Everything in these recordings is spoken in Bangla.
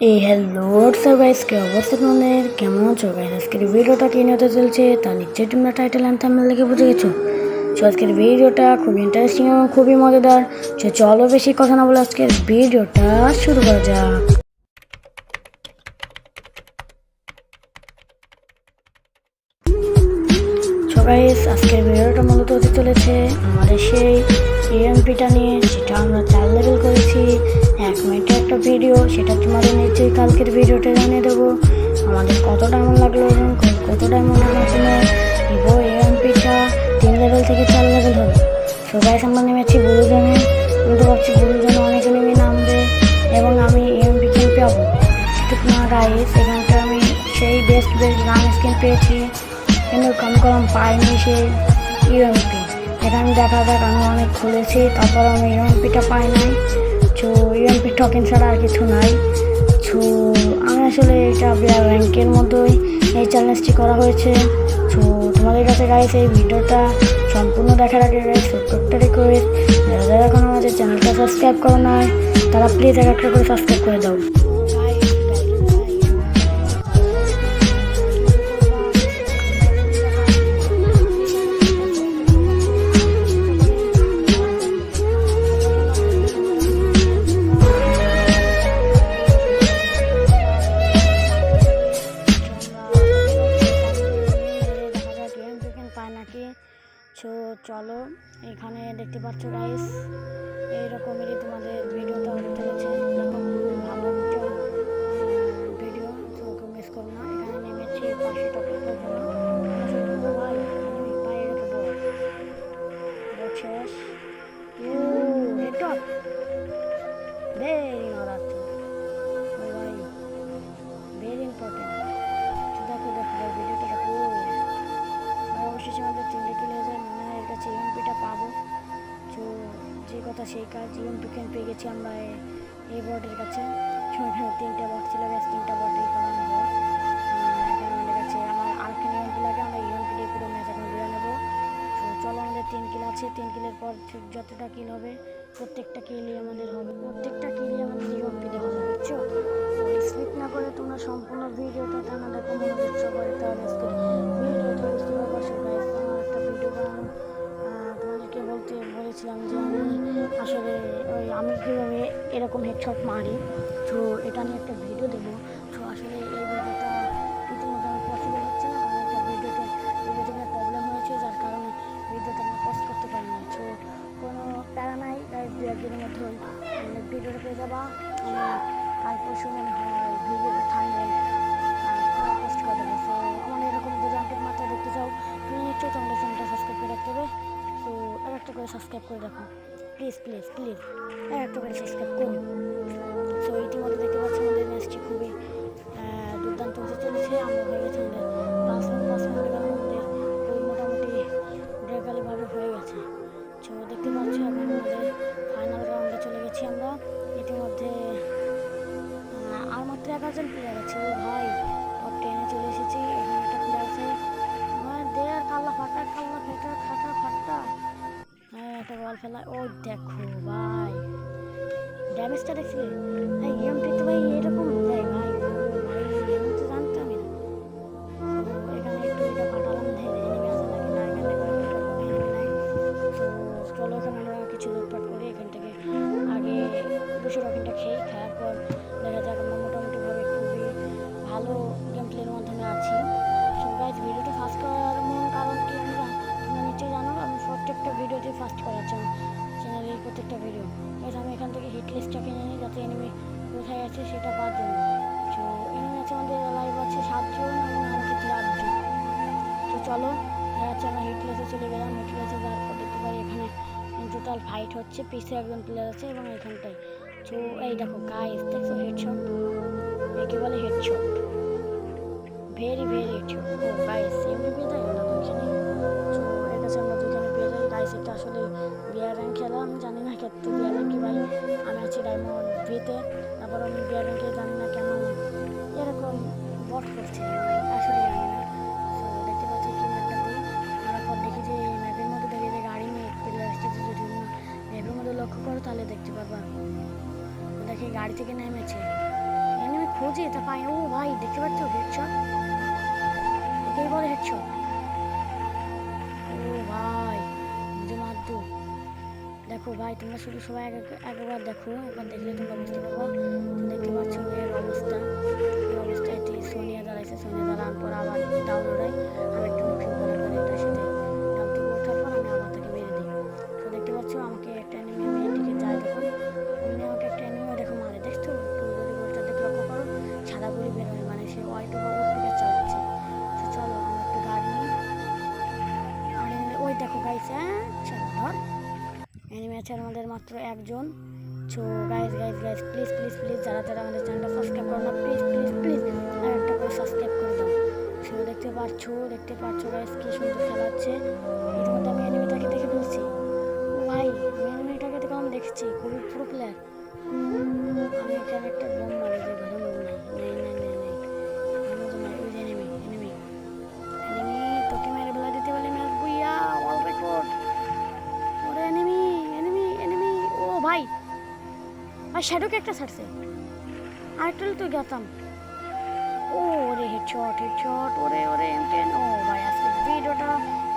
হ্যালো হোয়াটসঅ্যাপ গাইস, কি অবস্থা তোমাদের? কেমন আছো গাইস? আজকের ভিডিওটা কি নিয়ে হতে চলছে তার নিশ্চয়ই তোমরা টাইটেল অ্যান্ড থাম্বনেল দেখে বুঝে গেছো। আজকের ভিডিওটা খুবই ইন্টারেস্টিং এবং খুবই মজাদার। চলো বেশি কথা না বলে আজকের ভিডিওটা শুরু করা যাক। গাইস, আজকের ভিডিওটা মূলত হতে চলেছে আমাদের সেই ইএমপিটা নিয়ে, যেটা আমরা 4 লেভেল করেছি। 1 মিনিটের একটা ভিডিও, সেটা তোমাদের নিশ্চয়ই কালকের ভিডিওটা জানিয়ে দেবো আমাদের কতটা এমন লাগলো এবং কতটা এমনের মাধ্যমে ভিভো ইএমপিটা 3 লেভেল থেকে 4 লেভেল হলো। সো গাইস, আমরা নেমেছি ব্লুজোনে। আমি তো ভাবছি ব্লুজোনে অনেকে নেমে নামবে এবং আমি ইএমপি কিন পাবো, কিন্তু না গাইস, এখানটা আমি সেই বেস্ট গান স্কিন পেয়েছি, কিন্তু কম পাইনি সেই ইউএমপি। এখানে দেখা যাক, আমি অনেক খুলেছি, তারপর আমি ইউএমপিটা পাই নাই। তো ইউএমপি টোকেন ছাড়া আর কিছু নাই। তো আমি আসলে এটা র্যাঙ্কের মধ্যেই এই চ্যালেঞ্জটি করা হয়েছে। তো তোমাদের কাছে গাইস এই ভিডিওটা সম্পূর্ণ দেখার আগে গাইস ছোট্ট একটা রিকোয়েস্ট, যারা এখন আমাদের চ্যানেলটা সাবস্ক্রাইব করো নাই তারা প্লিজ একটা করে সাবস্ক্রাইব করে দাও। চলো, এখানে দেখতে পাচ্ছ গাইস, এইরকমই তোমাদের ভিডিওটা হতে চলেছে। দেখো, ভালো একটা ভিডিও, তো মিস করো না। এখানে নেমেছি 500 টাকার জন্য ভাই পায়ে রেখে শেষ। ভেরি মারাত্মক ভাই, ভেরি ইম্পর্টেন্ট। দেখো দেখো ভাই, ভিডিওটা দেখো। অবশেষে আমাদের 3 কিলো হয়ে যায়, মনে হয় এর কাছে ইএমপিটা পাবো। তো যে কথা সেই কাজ, ইএমপি ক্যান পেয়ে গেছি আমরা এই বটের কাছে। এখানে 3টা বট ছিল, ব্যাস 3টা বটেই করানো হয়। এখানে আমাদের কাছে আমার আরেকখানে ইএমপি লাগে, আমরা ইএমপি দিয়ে পুরো ম্যাচ এখন ঘুরে নেবো। তো চলো, আমাদের 3 কিল আছে। 3 কিলের পর যতটা কিল হবে প্রত্যেকটা কিলই আমাদের হবে, প্রত্যেকটা কিলই আমাদের ইএমপি দেওয়া হবে, বুঝছো? স্লিপ না করে তোমরা সম্পূর্ণ ভিডিওটা টানা দেখো মনোযোগ সহকারে, তাহলে আজকে ভিডিওটা বুঝতে পারবো। গাইস, আমার একটা ভিডিও বানানো তোমাদেরকে বলেছিলাম যে আমি আসলে আমি কীভাবে এরকম হেডশট মারি, তো এটা নিয়ে একটা ভিডিও দেবো। তো আসলে এই ভিডিওটা ইতিমধ্যে আমার পসিবল হচ্ছে না, কারণ একটা ভিডিওতে প্রবলেম হয়েছে, যার কারণে ভিডিওটা আমরা পোস্ট করতে পারি না। তো কোনো প্যারা নাই গাইস, 2-1 দিনের মধ্যে ভিডিওটা পেয়ে যাবা। আমি কাল পরশু মনে হয় ভিডিওটা থামবেন পোস্ট করে দেবো। তো আমার এরকম যদি আপডেট মাত্রা দেখতে চাও, তুমি নিশ্চয়ই তোমাদের চ্যানেলটা সাবস্ক্রাইব করে রাখতে হবে। তো একটা করে সাবস্ক্রাইব করে রাখো প্লিজ প্লিজ প্লিজ, একটা করে সাবস্ক্রাইব করুন। তো ইতিমধ্যে দেখতে পাচ্ছি আমাদের ম্যাচটি খুবই দুর্দান্ত হতে চলেছে। আমরা হয়ে গেছে আমাদের 5 মিনিটের মধ্যে মোটামুটি ড্রেগালিভাবে হয়ে গেছে। তো দেখতে পাচ্ছি এখন আমাদের ফাইনাল রাউন্ডে চলে গেছি আমরা। ইতিমধ্যে আর মাত্র 11জন প্লেয়ার আছে। ও ভাই, টপ 10-এ চলে এসেছি। এখানে একটা প্লেয়ার আছে, দেয়ার কাল্লা ফাটা হ্যাঁ, একটা বল ফেলা। ও দেখো ভাই, ড্যামেজটা দেখছিলে? ভাই ইএমপি তো ভাই এরকম দেয় ভাই, ভাই আমি তো জানতামই না। এখানে একটু এটা ফাটালাম, এনিমি আসা লাগে না, এখান থেকে এনিমি নাই। তো চলো, এখানে আমরা কিছু লুটপাট করি এখান থেকে। আগে 200 রকেটটা খাওয়ার পর দেখা যাক, আমরা মোটামুটিভাবে খুবই ভালো গেম প্লের মাধ্যমে আছি। সো গাইজ, ভিডিওটা ফাস্ট করার মূল কারণ কি তোমরা নিশ্চয়ই জানো। আমি প্রত্যেকটা ভিডিওতে ফাস্ট করার জন্য চ্যানেলের প্রত্যেকটা ভিডিও গাইজ আমি এখান থেকে হিট লিস্টটা কিনে নিই, যাতে এনিমি কোথায় আছে সেটা পাওয়ার জন্য। তো এনিমি আছে আমাদের লাইভ আছে 7 জন এবং আমাকে 8 জন। তো চলো, দেখা যাচ্ছে আমরা হিট লিস্টে চলে গেলাম। হিট লিস্টে যাওয়ার পর দেখতে পারি এখানে টোটাল ফাইট হচ্ছে, পিছে একজন প্লেয়ার আছে এবং এখানটায়। তো এই দেখো গাইস, দেখছো হেডশট, একে বলে হেডশট, ভেরি হেডশট। ও গাইস, এমনি পেয়ে যাই না তো এখানে। তো এর কাছে আমরা দুজনে পেয়ে যাই গাইস। এটা আসলে বিয়ার র্যাঙ্ক খেলা, আমি জানি না ক্ষেত্রে বিয়ার র্যাঙ্কে ভাই আমি আছি ডায়মন্ড ভিতে, তারপর আমি বিয়ার র্যাঙ্কে জানি না কেন এরকম বট করছে, আসলে জানি না। তো দেখতে পাচ্ছি কি ম্যাপটা দিই, তারপর দেখি যে ম্যাপের মধ্যে দেখি যে গাড়ি নিয়ে প্লেয়ার আসছে। যদি ম্যাপের মধ্যে লক্ষ্য করো তাহলে দেখতে পারবা, দেখি গাড়ি থেকে নেমেছে, এনিমি বুঝি তা পাই। ও ভাই দেখতে পাচ্ছ হেডশট, একেই বলে হেডশট। ও ভাই মুঝে মার দো। দেখো ভাই তোমরা শুধু সবাই একবার দেখো, একবার দেখলে তোমরা বুঝতে পারবা। তো দেখতে পাচ্ছ এর অবস্থা, এই অবস্থায় সোনিয়া দাঁড়াইছে, সোনিয়া দাঁড়ানোর পর আবার ডাউন ওড়াই। আমি একটা নতুন করার পরে তার সাথে ডাউন থেকে ওঠার পর আমি আবার তাকে মেরে দিই। তো দেখতে পাচ্ছ আমাকে একটা এনিমি, আমি এদিকে যাই তখন অমনি আমাকে একটা এনিমিও দেখো মারে। দেখছো একটু যদি বলটা দেখে লক্ষ্য করো, সাদা গুলি বের হয়, মানে সে ওয়াইট বা ওটিকে চালাচ্ছে। তো চলো আমরা একটু গাড়ি নিই। আর ওই দেখো গাইছে, হ্যাঁ চলো ধর। এনিমি আছে আমাদের মাত্র একজন। So guys guys guys please please please যারা যারা আমাদের চ্যানেলটা সাবস্ক্রাইব করো না, প্লিজ প্লিজ প্লিজ আর একটা করে সাবস্ক্রাইব করে দাও। সো দেখতে পাচ্ছো গাইস কি সুন্দর খেলা হচ্ছে। ইতিমধ্যে আমি এনিমিটাকে দেখে ফেলছি। ও ভাই আমি এনিমিটাকে দেখে আমি দেখেছি খুবই প্রো প্লেয়ার। আমি এখানে একটা বোম মারি যে ঘরে বোম নাই, নেই নেই নেই নেই আমার তো নাই। ওই যে এনিমি এনিমি এনিমি তোকে মেরে বেলা দিতে বলে ম্যাচ বুইয়া ওয়ার্ল্ড রেকর্ড। ওরে এনিমি এনিমি এনিমি। ও ভাই ভাই শ্যাডোকে একটা ছাড়ছে, আরেকটা তো গেতাম। ও ওরে হেডশট হেডশট, ওরে ওরে M10। ও ভাই আজকে ভিডিওটা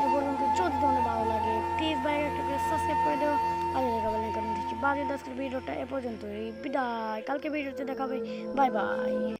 এ পর্যন্ত, যদি তোমাদের ভালো লাগে প্লিজ ভাই একটা সাবস্ক্রাইব করে দেবো। আর দেখা বলেন কারণ দেখছি বাজে আজকের ভিডিওটা এ পর্যন্ত, এই বিদায়, কালকে ভিডিওতে দেখাবে। Bye bye.